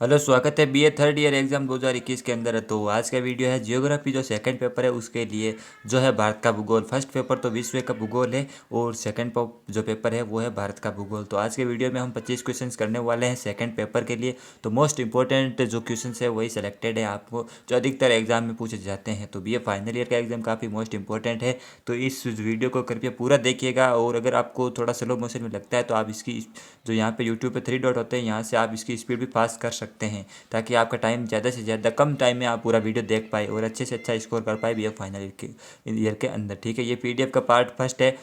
Hello, स्वागत है BA third year exam 2021 के अंदर। तो आज का वीडियो है जियोग्राफी जो सेकंड पेपर है उसके लिए, जो है भारत का भूगोल। फर्स्ट पेपर तो विश्व का भूगोल है और सेकंड जो पेपर है वो है भारत का भूगोल। तो आज के वीडियो में हम 25 क्वेश्चंस करने वाले हैं सेकंड पेपर के लिए। तो मोस्ट इंपॉर्टेंट जो क्वेश्चंस है वही सेलेक्टेड है आपको, जो अधिकतर एग्जाम में पूछे जाते हैं। तो बीए फाइनल ईयर का एग्जाम काफ़ी मोस्ट इंपॉर्टेंट है, तो इस वीडियो को कृपया पूरा देखिएगा। और अगर आपको थोड़ा स्लो मोशन में लगता है तो आप इसकी जो यहाँ पे यूट्यूब पे 3 डॉट होते हैं, यहाँ से आप इसकी स्पीड भी फास्ट कर सकते हैं, ताकि आपका टाइम ज़्यादा से ज़्यादा कम टाइम में आप पूरा वीडियो देख पाए और अच्छे से अच्छा स्कोर कर पाए बीए फाइनल ईयर के अंदर। ठीक है, ये पीडीएफ का पार्ट फर्स्ट है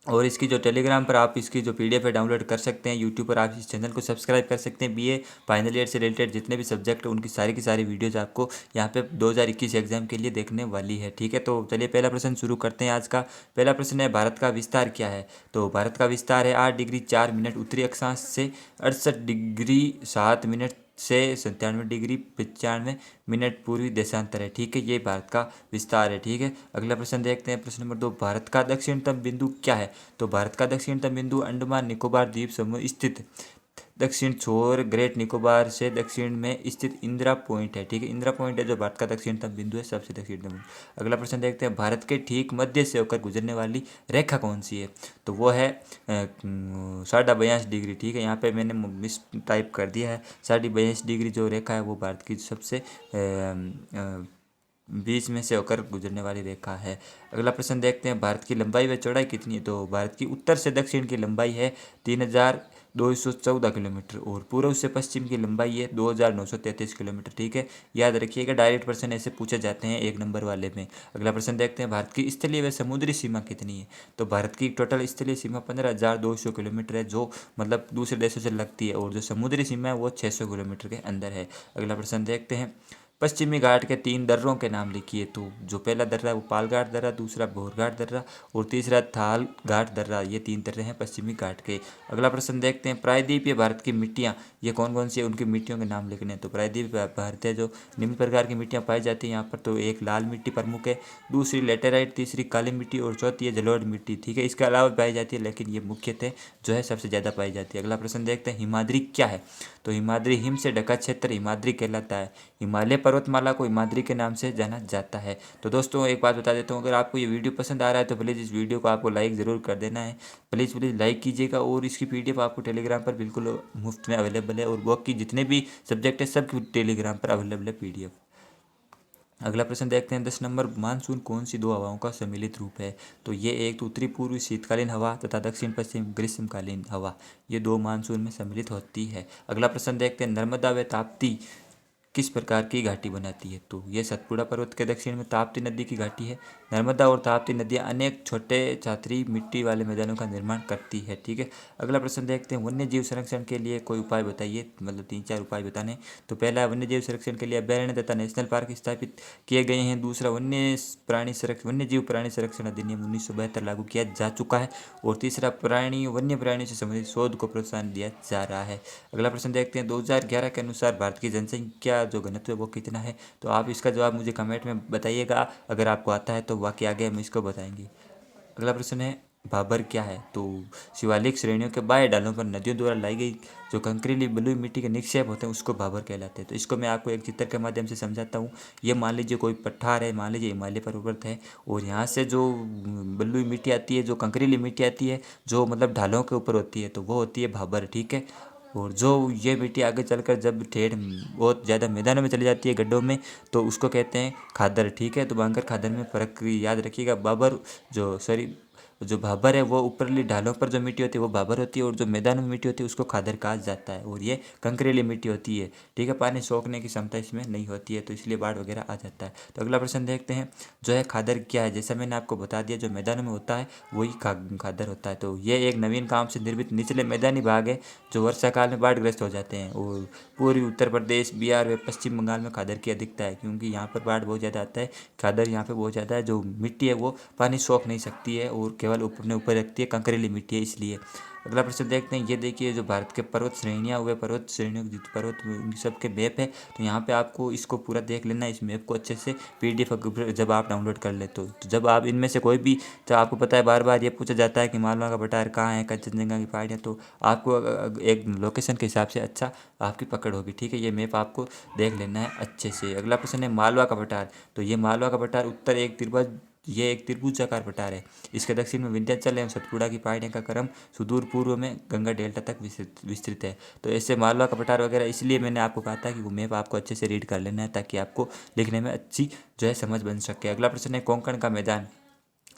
और इसकी जो टेलीग्राम पर आप इसकी जो पीडीएफ है डाउनलोड कर सकते हैं। यूट्यूब पर आप इस चैनल को सब्सक्राइब कर सकते हैं। बीए फाइनल ईयर से रिलेटेड जितने भी सब्जेक्ट उनकी सारी की सारी वीडियोज़ आपको यहाँ पे 2021 एग्जाम के लिए देखने वाली है। ठीक है, तो चलिए पहला प्रश्न शुरू करते हैं। आज का पहला प्रश्न है, भारत का विस्तार क्या है? तो भारत का विस्तार है 8 डिग्री 4 मिनट उत्तरी अक्षांश से 68 डिग्री 7 मिनट से 97 डिग्री 95 मिनट पूर्वी देशांतर है। ठीक है, ये भारत का विस्तार है। ठीक है, अगला प्रश्न देखते हैं। प्रश्न नंबर 2, भारत का दक्षिणतम बिंदु क्या है? तो भारत का दक्षिणतम बिंदु अंडमान निकोबार द्वीप समूह स्थित दक्षिण छोर ग्रेट निकोबार से दक्षिण में स्थित इंदिरा पॉइंट है। ठीक है, इंदिरा पॉइंट है जो भारत का दक्षिणतम बिंदु है, सबसे दक्षिणतम बिंदु। अगला प्रश्न देखते हैं, भारत के ठीक मध्य से होकर गुजरने वाली रेखा कौन सी है? तो वो है 42.5 डिग्री। ठीक है, यहाँ पे मैंने मिस टाइप कर दिया है। 42.5 डिग्री जो रेखा है वो भारत की सबसे बीच में से होकर गुजरने वाली रेखा है। अगला प्रश्न देखते हैं, भारत की लंबाई व चौड़ाई कितनी है? तो भारत की उत्तर से दक्षिण की लंबाई है 3214 किलोमीटर और पूर्व से पश्चिम की लंबाई है 2933 किलोमीटर। ठीक है, याद रखिएगा, डायरेक्ट प्रश्न ऐसे पूछे जाते हैं एक नंबर वाले में। अगला प्रश्न देखते हैं, भारत की स्थलीय व समुद्री सीमा कितनी है? तो भारत की टोटल स्थलीय सीमा 15,200 किलोमीटर है, जो मतलब दूसरे देशों से लगती है, और जो समुद्री सीमा है वो 600 किलोमीटर के अंदर है। अगला प्रश्न देखते हैं, पश्चिमी घाट के 3 दर्रों के नाम लिखिए। तो जो पहला दर्रा है वो पालघाट दर्रा, दूसरा भोरघाट दर्रा और तीसरा थाल घाट दर्रा। ये 3 दर्रे हैं पश्चिमी घाट के। अगला प्रश्न देखते हैं, प्रायद्वीपीय भारत की मिट्टियाँ ये कौन कौन सी है, उनकी मिट्टियों के नाम लिखने हैं। तो प्रायद्वीपीय भारत है जो निम्न प्रकार की मिट्टियाँ पाई जाती हैं यहाँ पर। तो एक लाल मिट्टी प्रमुख है, दूसरी लेटेराइट, तीसरी काली मिट्टी और चौथी है जलोढ़ मिट्टी। ठीक है, इसके अलावा पाई जाती है, लेकिन ये मुख्यतः जो है सबसे ज़्यादा पाई जाती है। अगला प्रश्न देखते हैं, हिमाद्री क्या है? तो हिमाद्री हिम से ढका क्षेत्र हिमाद्री कहलाता है। हिमालय पर्वतमाला को हिमाद्री के नाम से जाना जाता है। तो दोस्तों एक बात बता देता हूँ, अगर आपको ये वीडियो पसंद आ रहा है तो प्लीज़ इस वीडियो को आपको लाइक ज़रूर कर देना है। प्लीज़ लाइक कीजिएगा। और इसकी पीडीएफ आपको टेलीग्राम पर बिल्कुल मुफ्त में अवेलेबल है, और बाकी जितने भी सब्जेक्ट है सब टेलीग्राम पर अवेलेबल है पीडीएफ। अगला प्रश्न देखते हैं 10 नंबर, मानसून कौन सी 2 हवाओं का सम्मिलित रूप है? तो ये एक तो उत्तरी पूर्वी शीतकालीन हवा तथा दक्षिण पश्चिम ग्रीष्मकालीन हवा, ये 2 मानसून में सम्मिलित होती है। अगला प्रश्न देखते हैं, नर्मदा व ताप्ती किस प्रकार की घाटी बनाती है? तो ये सतपुड़ा पर्वत के दक्षिण में ताप्ती नदी की घाटी है। नर्मदा और ताप्ती नदियाँ अनेक छोटे छात्री मिट्टी वाले मैदानों का निर्माण करती है। ठीक है, अगला प्रश्न देखते हैं, वन्य जीव संरक्षण के लिए कोई उपाय बताइए, मतलब 3-4 उपाय बताने। तो पहला है, वन्य जीव संरक्षण के लिए अभ्यारण्य तथा नेशनल पार्क स्थापित किए गए हैं। दूसरा, वन्य जीव प्राणी संरक्षण अधिनियम 1972 लागू किया जा चुका है। और तीसरा, वन्य प्राणियों से संबंधित शोध को प्रोत्साहन दिया जा रहा है। अगला प्रश्न देखते हैं, 2011 के अनुसार भारत की जनसंख्या जो घनत्व है वो कितना है? तो आप इसका जवाब मुझे कमेंट में बताइएगा, अगर आपको आता है तो बाकी आगे हम इसको बताएंगे। अगला प्रश्न है, भाबर क्या है? तो शिवालिक श्रेणियों के बाह्य डालों पर नदियों द्वारा लाई गई जो कंकरीली बलुई मिट्टी के निक्षेप होते हैं उसको भाबर कहलाते हैं। तो इसको मैं आपको एक चित्र के माध्यम से समझाता हूँ। ये मान लीजिए कोई पठार है, मान लीजिए हिमालय पर्वत है, और यहाँ से जो बलुई मिट्टी आती है, जो कंकरीली मिट्टी आती है, जो मतलब ढालों के ऊपर होती है, तो वो होती है भाबर। ठीक है, और जो ये मिट्टी आगे चलकर जब ठेठ बहुत ज़्यादा मैदानों में चली जाती है, गड्ढों में, तो उसको कहते हैं खादर। ठीक है, तो बांगर खादर में फर्क याद रखिएगा। जो भाबर है वो ऊपरली ढालों पर जो मिट्टी होती है वो भाबर होती है, और जो मैदान में मिट्टी होती है उसको खादर कहा जाता है, और ये कंकरीली मिट्टी होती है। ठीक है, पानी सोखने की क्षमता इसमें नहीं होती है, तो इसलिए बाढ़ वगैरह आ जाता है। तो अगला प्रश्न देखते हैं, जो है खादर क्या है? जैसा मैंने आपको बता दिया, जो मैदानों में होता है वही खादर होता है। तो ये एक नवीन काम से निर्मित निचले मैदानी भाग है जो वर्षा काल में बाढ़ग्रस्त हो जाते हैं। और पूर्वी उत्तर प्रदेश, बिहार व पश्चिम बंगाल में खादर की अधिकता है, क्योंकि यहाँ पर बाढ़ बहुत ज़्यादा आता है। खादर यहाँ पे बहुत ज़्यादा है, जो मिट्टी है वो पानी सोख नहीं सकती है और केवल अपने ऊपर रखती है, कंकरीली मिट्टी है इसलिए। अगला प्रश्न देखते हैं। ये देखिए जो भारत के पर्वत श्रेणियाँ हुए, पर्वत श्रेणियों की पर्वत सबके मैप है। तो यहाँ पे आपको इसको पूरा देख लेना है, इस मैप को अच्छे से PDF जब आप डाउनलोड कर ले तो जब आप इनमें से कोई भी, तो आपको पता है बार बार ये पूछा जाता है कि मालवा का पठार कहाँ है, कंचनजंगा की पहाड़ियाँ, तो आपको एक लोकेशन के हिसाब से अच्छा आपकी पकड़ होगी। ठीक है, ये मैप आपको देख लेना है अच्छे से। अगला प्रश्न है मालवा का पठार। तो ये मालवा का पठार उत्तर एक त्रिभुज, ये एक त्रिभुजाकार पठार है। इसके दक्षिण में विंध्याचल एवं सतपुड़ा की पहाड़ियों का क्रम सुदूर पूर्व में गंगा डेल्टा तक विस्तृत है। तो ऐसे मालवा का पठार वगैरह, इसलिए मैंने आपको कहा था कि वो मैप आपको अच्छे से रीड कर लेना है ताकि आपको लिखने में अच्छी जो है समझ बन सके। अगला प्रश्न है कोंकण का मैदान।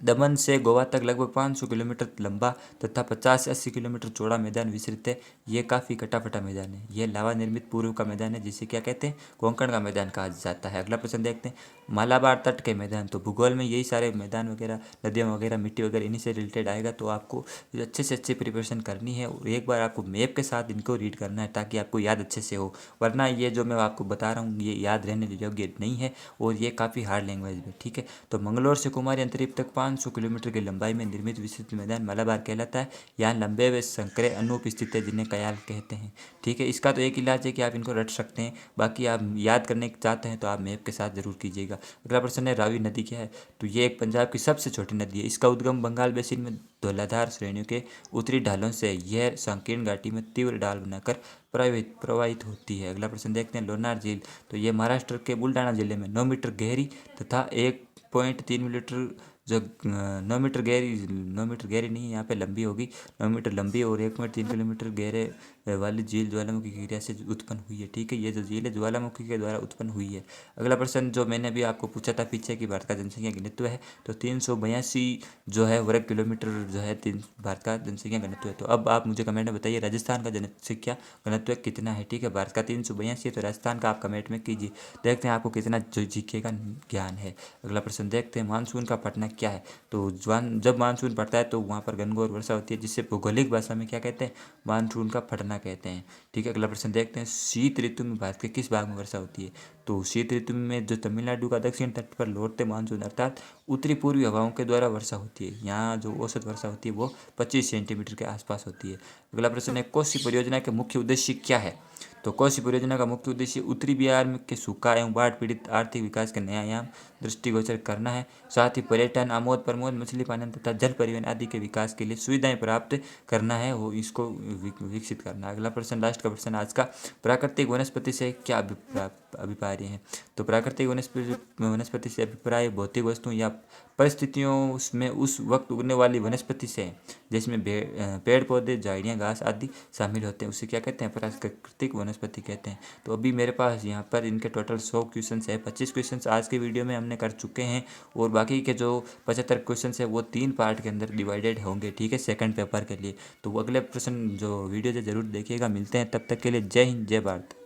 दमन से गोवा तक लगभग 500 किलोमीटर लंबा तथा 50 से 80 किलोमीटर चौड़ा मैदान विस्तृत है। ये काफ़ी कटाफटा मैदान है। ये लावा निर्मित पूर्व का मैदान है जिसे क्या कहते हैं, कोंकण का मैदान कहा जाता है। अगला प्रश्न देखते हैं मालाबार तट के मैदान। तो भूगोल में यही सारे मैदान वगैरह, नदियाँ वगैरह, मिट्टी वगैरह इन्हीं से रिलेटेड आएगा। तो आपको अच्छे से अच्छी प्रिपरेशन करनी है और एक बार आपको मैप के साथ इनको रीड करना है ताकि आपको याद अच्छे से हो, वरना ये जो मैं आपको बता रहा हूँ ये याद रहने योग्य नहीं है और ये काफ़ी हार्ड लैंग्वेज है। ठीक है, तो मंगलोर से कुमारी अंतरिक्ष तक 500 किलोमीटर की लंबाई में निर्मित विस्तृत मैदान मालाबार कहलाता है। यहाँ लंबे व संकरे अनूप स्थित है जिन्हें कयाल कहते हैं। ठीक है, इसका तो एक इलाज है कि आप इनको रट सकते हैं, बाकी आप याद करने चाहते हैं तो आप मैप के साथ जरूर कीजिएगा। अगला प्रश्न है रावी नदी क्या है। तो ये एक पंजाब की सबसे छोटी नदी है। इसका उद्गम बंगाल बेसिन में धौलाधार श्रेणियों के उत्तरी ढालों से यह संकीर्ण घाटी में तीव्र ढाल बनाकर प्रवाहित होती है। अगला प्रश्न देखते हैं लोनार झील। तो ये महाराष्ट्र के बुल्ढाना जिले में 9 मीटर गहरी तथा 1.3 मीटर जो 9 मीटर गहरी, 9 मीटर गहरी नहीं, यहाँ पे लंबी होगी, 9 मीटर लंबी और 1.3 किलोमीटर गहरे वाली झील ज्वालामुखी की क्रिया से उत्पन्न हुई है। ठीक है, ये जो झील है ज्वालामुखी के द्वारा उत्पन्न हुई है। अगला प्रश्न जो मैंने अभी आपको पूछा था पीछे कि भारत का जनसंख्या घनत्व है, तो 382 जो है वर्ग किलोमीटर जो है भारत का जनसंख्या घनत्व है। तो अब आप मुझे कमेंट में बताइए राजस्थान का जनसंख्या घनत्व कितना है। ठीक है, भारत का 382 है, तो राजस्थान का आप कमेंट में कीजिए, देखते हैं आपको कितना जीके का ज्ञान है। अगला प्रश्न देखते हैं मानसून का फटना क्या है। तो जब मानसून पड़ता है तो वहाँ पर घनघोर वर्षा होती है जिससे भौगोलिक भाषा में क्या कहते हैं, मानसून का फटना कहते हैं। ठीक है, अगला प्रश्न देखते हैं शीत ऋतु में भारत के किस भाग में वर्षा होती है। तो शीत ऋतु में जो तमिलनाडु का दक्षिण तट पर लौटते मानसून अर्थात उत्तरी पूर्वी हवाओं के द्वारा वर्षा होती है। यहाँ जो औसत वर्षा होती है वो 25 सेंटीमीटर के आसपास होती है। अगला प्रश्न है कोसी परियोजना के मुख्य उद्देश्य क्या है। तो कोसी परियोजना का मुख्य उद्देश्य उत्तरी बिहार में के सूखा एवं बाढ़ पीड़ित आर्थिक विकास के नया आयाम दृष्टिगोचर करना है। साथ ही पर्यटन, आमोद प्रमोद, मछली पालन तथा जल परिवहन आदि के विकास के लिए सुविधाएं प्राप्त करना है, वो इसको विकसित करना है। अगला प्रश्न लास्ट का प्रश्न आज का, प्राकृतिक वनस्पति से क्या अभिप्राय है। तो प्राकृतिक वनस्पति से अभिप्राय भौतिक वस्तुओं या परिस्थितियों उसमें उस वक्त उगने वाली वनस्पति से जिसमें पेड़ पौधे, झाड़ियाँ, घास आदि शामिल होते हैं, उसे क्या कहते हैं, प्राकृतिक वनस्पति कहते हैं। तो अभी मेरे पास यहाँ पर इनके टोटल 100 क्वेश्चन है। 25 क्वेश्चन आज के वीडियो में हमने कर चुके हैं और बाकी के जो 75 क्वेश्चन है वो 3 पार्ट के अंदर डिवाइडेड होंगे। ठीक है, सेकंड पेपर के लिए। तो वो अगले प्रश्न जो वीडियो जो जरूर देखिएगा। मिलते हैं, तब तक के लिए जय हिंद, जय भारत।